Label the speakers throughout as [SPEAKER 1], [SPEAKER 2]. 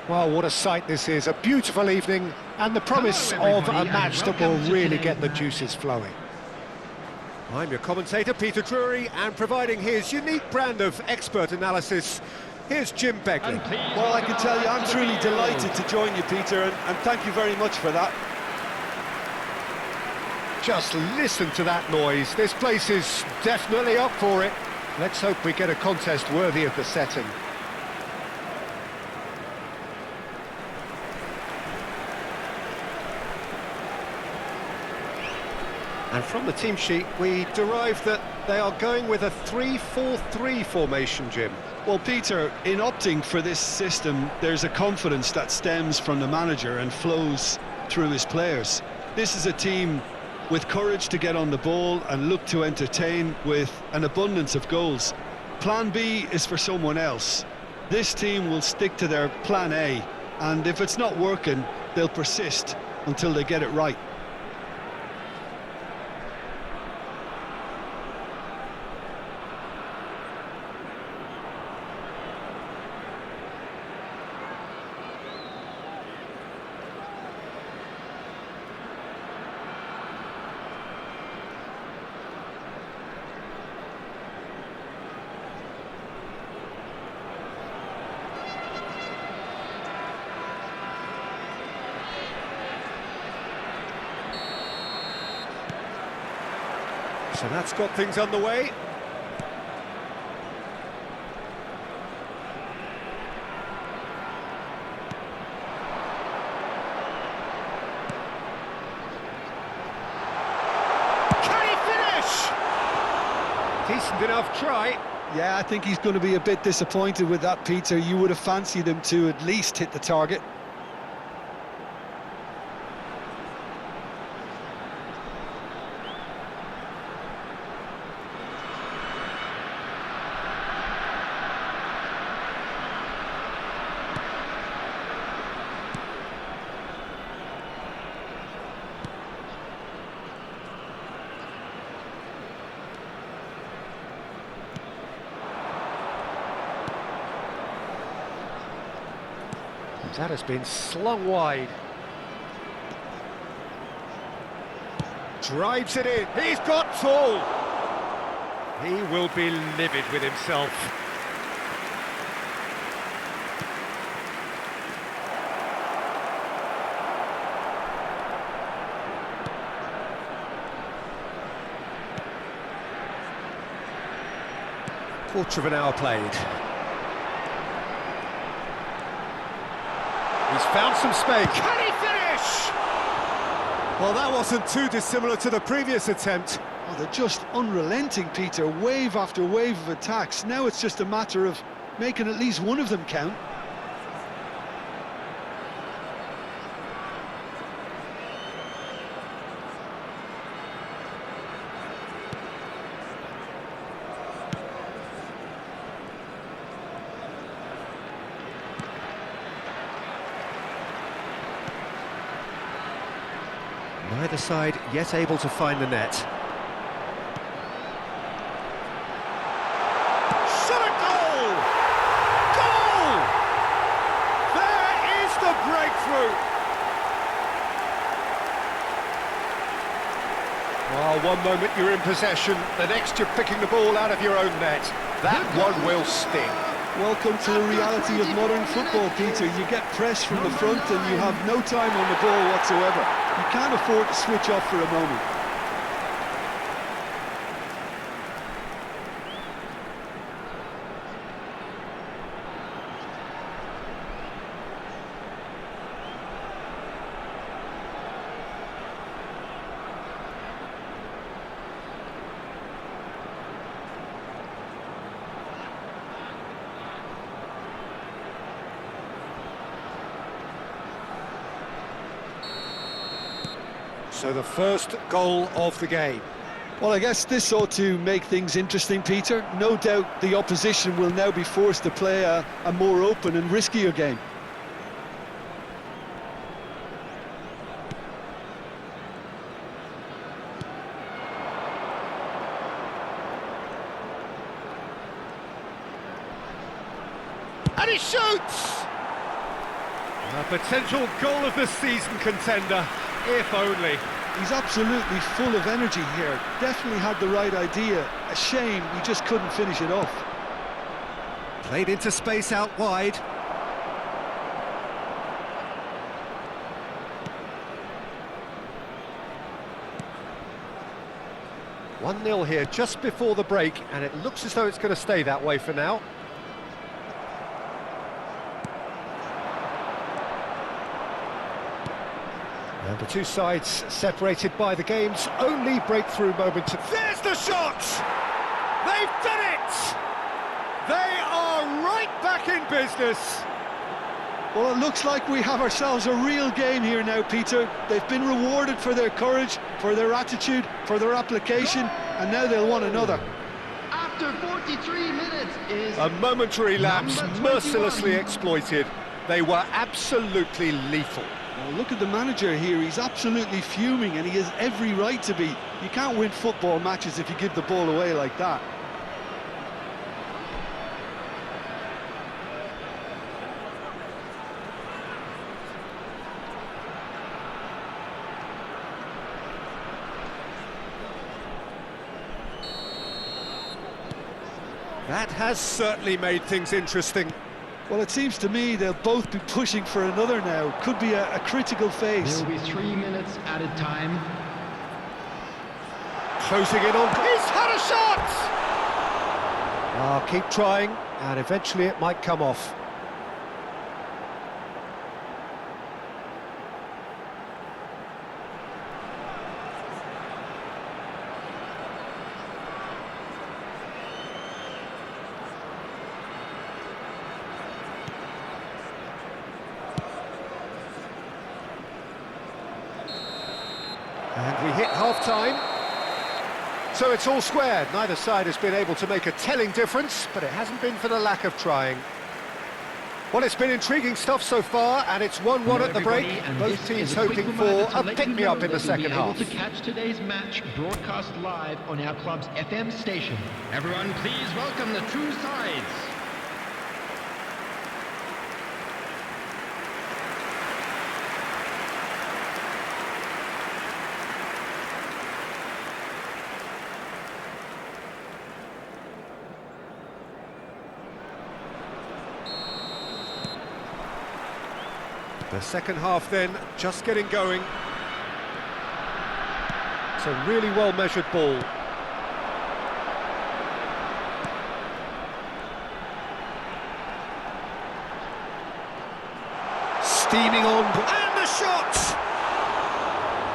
[SPEAKER 1] Well, what a sight this is, a beautiful evening and the promise of a match that will really get the juices flowing. I'm your commentator, Peter Drury, and providing his unique brand of expert analysis, here's Jim Begley.
[SPEAKER 2] Well, I can tell you, I'm truly delighted to join you, Peter, and thank you very much for that.
[SPEAKER 1] Just listen to that noise. This place is definitely up for it. Let's hope we get a contest worthy of the setting. And from the team sheet, we derive that they are going with a 3-4-3 formation, Jim.
[SPEAKER 2] Well, Peter, in opting for this system, there's a confidence that stems from the manager and flows through his players. This is a team with courage to get on the ball and look to entertain with an abundance of goals. Plan B is for someone else. This team will stick to their plan A, and if it's not working, they'll persist until they get it right.
[SPEAKER 1] So that's got things underway. Can he finish? Decent enough try.
[SPEAKER 2] Yeah, I think he's going to be a bit disappointed with that, Peter. You would have fancied him to at least hit the target.
[SPEAKER 1] That has been slung wide. Drives it in. He's got full. He will be livid with himself. Quarter of an hour played. He's found some space. Can he finish? Well, that wasn't too dissimilar to the previous attempt.
[SPEAKER 2] Oh, they're just unrelenting, Peter. Wave after wave of attacks. Now it's just a matter of making at least one of them count.
[SPEAKER 1] Neither side yet able to find the net. Shot a goal! Goal! There is the breakthrough! Well, one moment you're in possession, the next you're picking the ball out of your own net. That one will sting.
[SPEAKER 2] Welcome to the reality of modern football, Peter. You get pressed from the front and you have no time on the ball whatsoever. You can't afford to switch off for a moment.
[SPEAKER 1] So the first goal of the game.
[SPEAKER 2] Well, I guess this ought to make things interesting, Peter. No doubt the opposition will now be forced to play a more open and riskier game.
[SPEAKER 1] And he shoots! A potential goal of the season contender, if only.
[SPEAKER 2] He's absolutely full of energy here. Definitely had the right idea. A shame he just couldn't finish it off.
[SPEAKER 1] Played into space out wide. One 0 here just before the break, and it looks as though it's going to stay that way for now. And the two sides separated by the game's only breakthrough moment. There's the shot! They've done it! They are right back in business.
[SPEAKER 2] Well, it looks like we have ourselves a real game here now, Peter. They've been rewarded for their courage, for their attitude, for their application, and now they'll want another.
[SPEAKER 3] After 43 minutes is...
[SPEAKER 1] A momentary lapse mercilessly exploited. They were absolutely lethal.
[SPEAKER 2] Well, look at the manager here. He's absolutely fuming, and he has every right to be. You can't win football matches if you give the ball away like that.
[SPEAKER 1] That has certainly made things interesting.
[SPEAKER 2] Well, it seems to me they'll both be pushing for another now. Could be a critical phase.
[SPEAKER 3] There will be 3 minutes added time.
[SPEAKER 1] Closing in on... He's had a shot! Keep trying, and eventually it might come off. And we hit half-time. So it's all square. Neither side has been able to make a telling difference, but it hasn't been for the lack of trying. Well, it's been intriguing stuff so far, and it's 1-1 at the break. Both teams hoping for a pick-me-up in the second half.
[SPEAKER 3] To catch today's match broadcast live on our club's FM station. Everyone, please welcome the two sides.
[SPEAKER 1] The second half then, just getting going. It's a really well-measured ball. Steaming on, and the shot!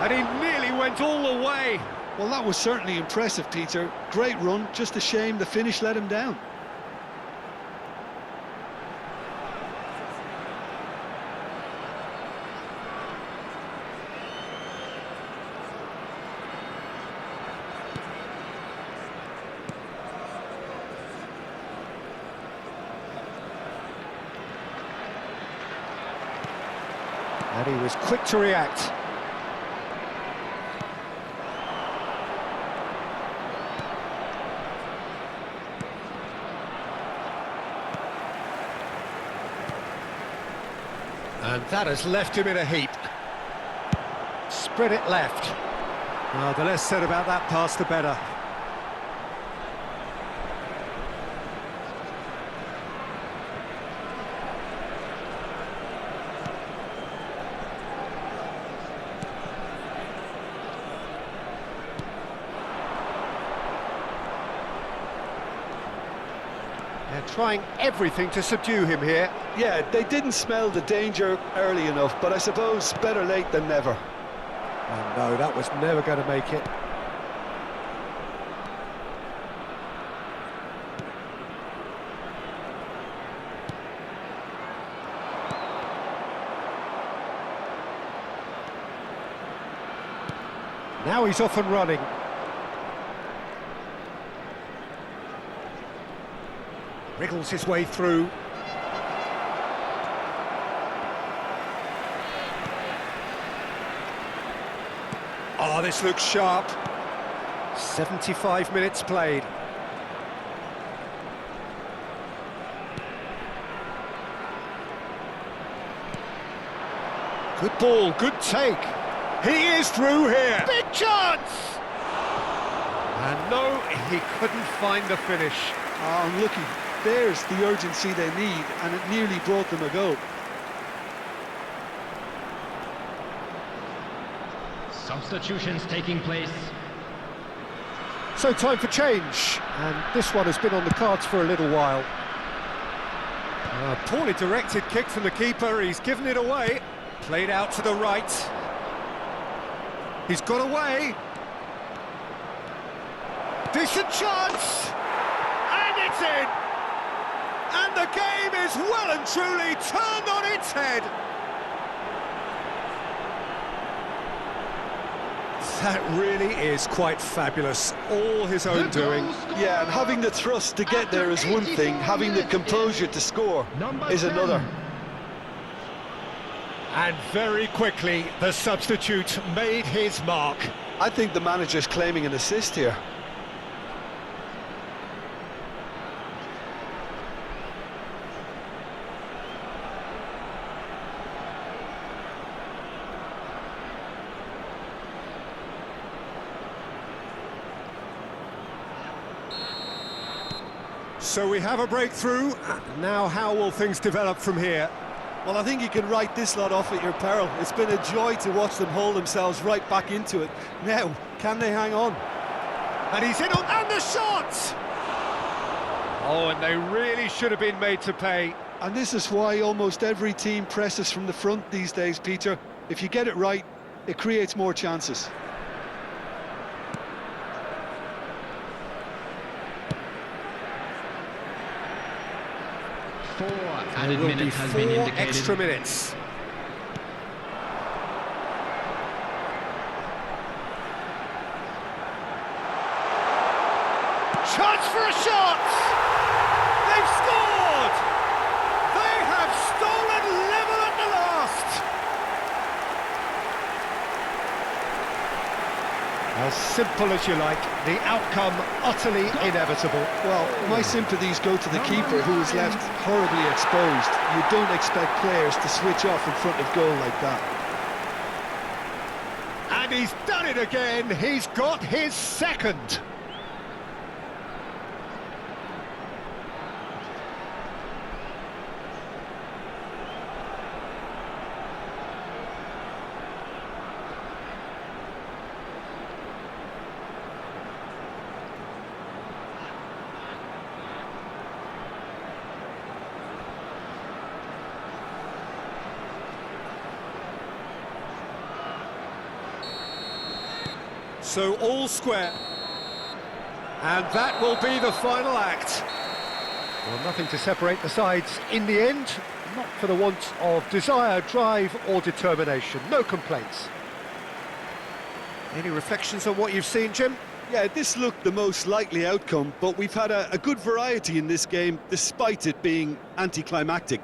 [SPEAKER 1] And he nearly went all the way.
[SPEAKER 2] Well, that was certainly impressive, Peter. Great run, just a shame the finish let him down.
[SPEAKER 1] And he was quick to react. And that has left him in a heap. Spread it left. Well, the less said about that pass, the better. They're trying everything to subdue him here.
[SPEAKER 2] Yeah, they didn't smell the danger early enough, but I suppose better late than never.
[SPEAKER 1] Oh no, that was never going to make it. Now he's off and running. Wriggles his way through. Oh, this looks sharp. 75 minutes played. Good ball, good take. He is through here. Big chance! And no, he couldn't find the finish.
[SPEAKER 2] Oh, unlucky. There's the urgency they need, and it nearly brought them a goal.
[SPEAKER 3] Substitutions taking place.
[SPEAKER 1] So time for change, and this one has been on the cards for a little while. Poorly directed kick from the keeper, he's given it away. Played out to the right. He's got away. Decent chance! And it's in! And the game is well and truly turned on its head. That really is quite fabulous, all his own doing.
[SPEAKER 2] Yeah, and having the thrust to get there is one thing, having the composure to score is another.
[SPEAKER 1] And very quickly, the substitute made his mark.
[SPEAKER 2] I think the manager's claiming an assist here.
[SPEAKER 1] So we have a breakthrough. Now how will things develop from here?
[SPEAKER 2] Well, I think you can write this lot off at your peril. It's been a joy to watch them hold themselves right back into it. Now, can they hang on?
[SPEAKER 1] And he's in on, and the shot! Oh, and they really should have been made to pay.
[SPEAKER 2] And this is why almost every team presses from the front these days, Peter. If you get it right, it creates more chances.
[SPEAKER 3] Four added minutes has been indicated.
[SPEAKER 1] Extra minutes. Chance for a shot! They've scored! They have stolen level at the last! As simple as you like, the outcome utterly inevitable.
[SPEAKER 2] Well, my sympathies go to the keeper, who is left horribly exposed. You don't expect players to switch off in front of goal like that.
[SPEAKER 1] And he's done it again, he's got his second. So all square, and that will be the final act. Well, nothing to separate the sides in the end, not for the want of desire, drive or determination. No complaints. Any reflections on what you've seen, Jim?
[SPEAKER 2] Yeah, this looked the most likely outcome, but we've had a good variety in this game, despite it being anticlimactic.